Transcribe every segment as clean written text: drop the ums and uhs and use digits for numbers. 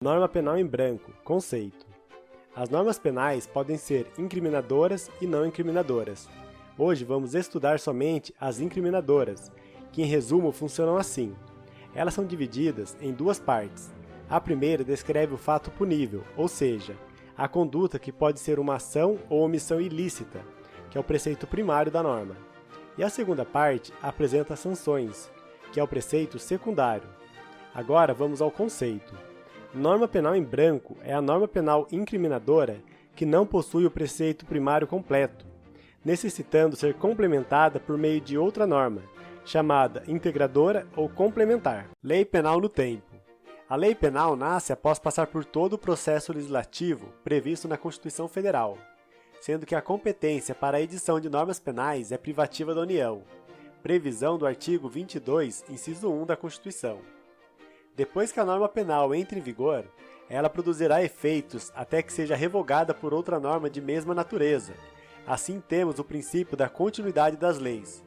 Norma penal em branco. Conceito. As normas penais podem ser incriminadoras e não incriminadoras. Hoje vamos estudar somente as incriminadoras, que em resumo funcionam assim. Elas são divididas em duas partes. A primeira descreve o fato punível, ou seja, a conduta que pode ser uma ação ou omissão ilícita, que é o preceito primário da norma. E a segunda parte apresenta as sanções, que é o preceito secundário. Agora vamos ao conceito. Norma penal em branco é a norma penal incriminadora que não possui o preceito primário completo, necessitando ser complementada por meio de outra norma, chamada integradora ou complementar. Lei penal no tempo. A lei penal nasce após passar por todo o processo legislativo previsto na Constituição Federal, sendo que a competência para a edição de normas penais é privativa da União, previsão do artigo 22, inciso 1 da Constituição. Depois que a norma penal entre em vigor, ela produzirá efeitos até que seja revogada por outra norma de mesma natureza. Assim temos o princípio da continuidade das leis.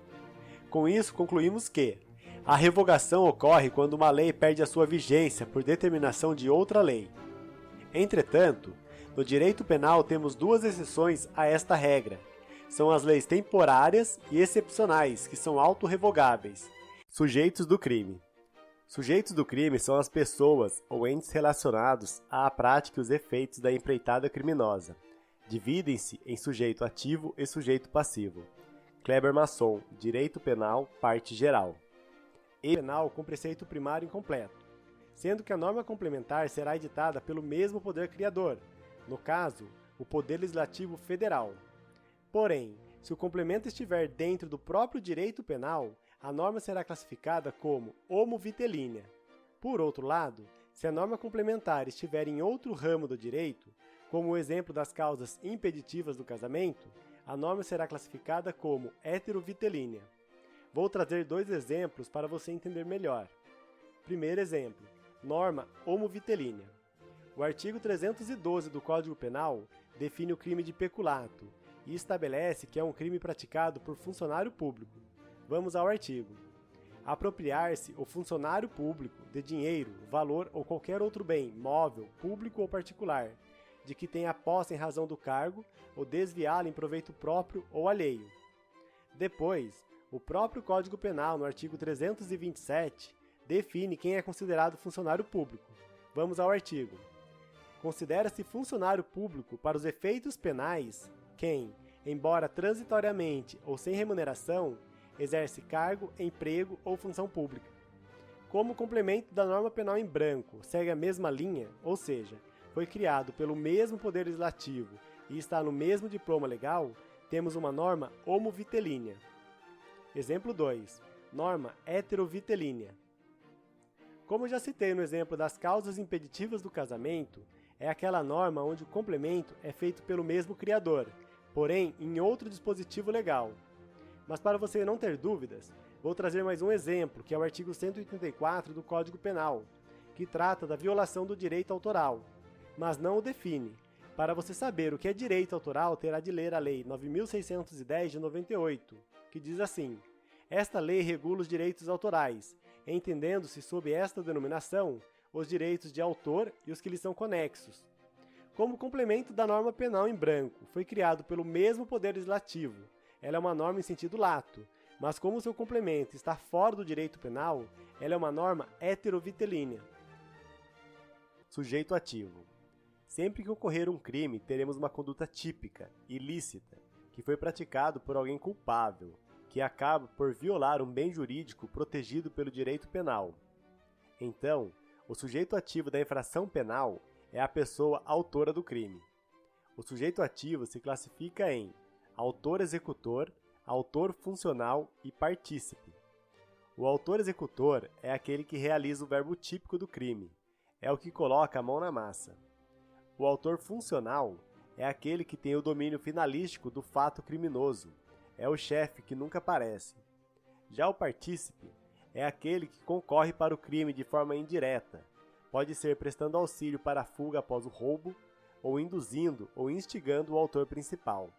Com isso, concluímos que a revogação ocorre quando uma lei perde a sua vigência por determinação de outra lei. Entretanto, no direito penal temos duas exceções a esta regra. São as leis temporárias e excepcionais, que são autorrevogáveis. Sujeitos do crime. Sujeitos do crime são as pessoas ou entes relacionados à prática e os efeitos da empreitada criminosa. Dividem-se em sujeito ativo e sujeito passivo. Kleber Masson, Direito Penal, parte geral. E penal com preceito primário incompleto, sendo que a norma complementar será editada pelo mesmo poder criador, no caso, o Poder Legislativo Federal. Porém, se o complemento estiver dentro do próprio direito penal, a norma será classificada como homovitelínea. Por outro lado, se a norma complementar estiver em outro ramo do direito, como o exemplo das causas impeditivas do casamento, a norma será classificada como heterovitelínea. Vou trazer dois exemplos para você entender melhor. Primeiro exemplo, norma homovitelínea. O artigo 312 do Código Penal define o crime de peculato e estabelece que é um crime praticado por funcionário público. Vamos ao artigo. Apropriar-se o funcionário público de dinheiro, valor ou qualquer outro bem, móvel, público ou particular, de que tenha posse em razão do cargo, ou desviá-lo em proveito próprio ou alheio. Depois, o próprio Código Penal, no artigo 327, define quem é considerado funcionário público. Vamos ao artigo. Considera-se funcionário público para os efeitos penais quem, embora transitoriamente ou sem remuneração, exerce cargo, emprego ou função pública. Como complemento da norma penal em branco segue a mesma linha, ou seja, foi criado pelo mesmo Poder Legislativo e está no mesmo diploma legal, temos uma norma homovitelínea. Exemplo 2. Norma heterovitelínea. Como já citei no exemplo das causas impeditivas do casamento, é aquela norma onde o complemento é feito pelo mesmo criador, porém em outro dispositivo legal. Mas para você não ter dúvidas, vou trazer mais um exemplo, que é o artigo 184 do Código Penal, que trata da violação do direito autoral, mas não o define. Para você saber o que é direito autoral, terá de ler a Lei 9.610 de 98, que diz assim: esta lei regula os direitos autorais, entendendo-se sob esta denominação os direitos de autor e os que lhes são conexos. Como complemento da norma penal em branco, foi criado pelo mesmo Poder Legislativo. Ela é uma norma em sentido lato, mas como seu complemento está fora do direito penal, ela é uma norma heterovitelínea. Sujeito ativo. Sempre que ocorrer um crime, teremos uma conduta típica, ilícita, que foi praticado por alguém culpável, que acaba por violar um bem jurídico protegido pelo direito penal. Então, o sujeito ativo da infração penal é a pessoa autora do crime. O sujeito ativo se classifica em autor executor, autor funcional e partícipe. O autor executor é aquele que realiza o verbo típico do crime, é o que coloca a mão na massa. O autor funcional é aquele que tem o domínio finalístico do fato criminoso, é o chefe que nunca aparece. Já o partícipe é aquele que concorre para o crime de forma indireta, pode ser prestando auxílio para a fuga após o roubo, ou induzindo ou instigando o autor principal.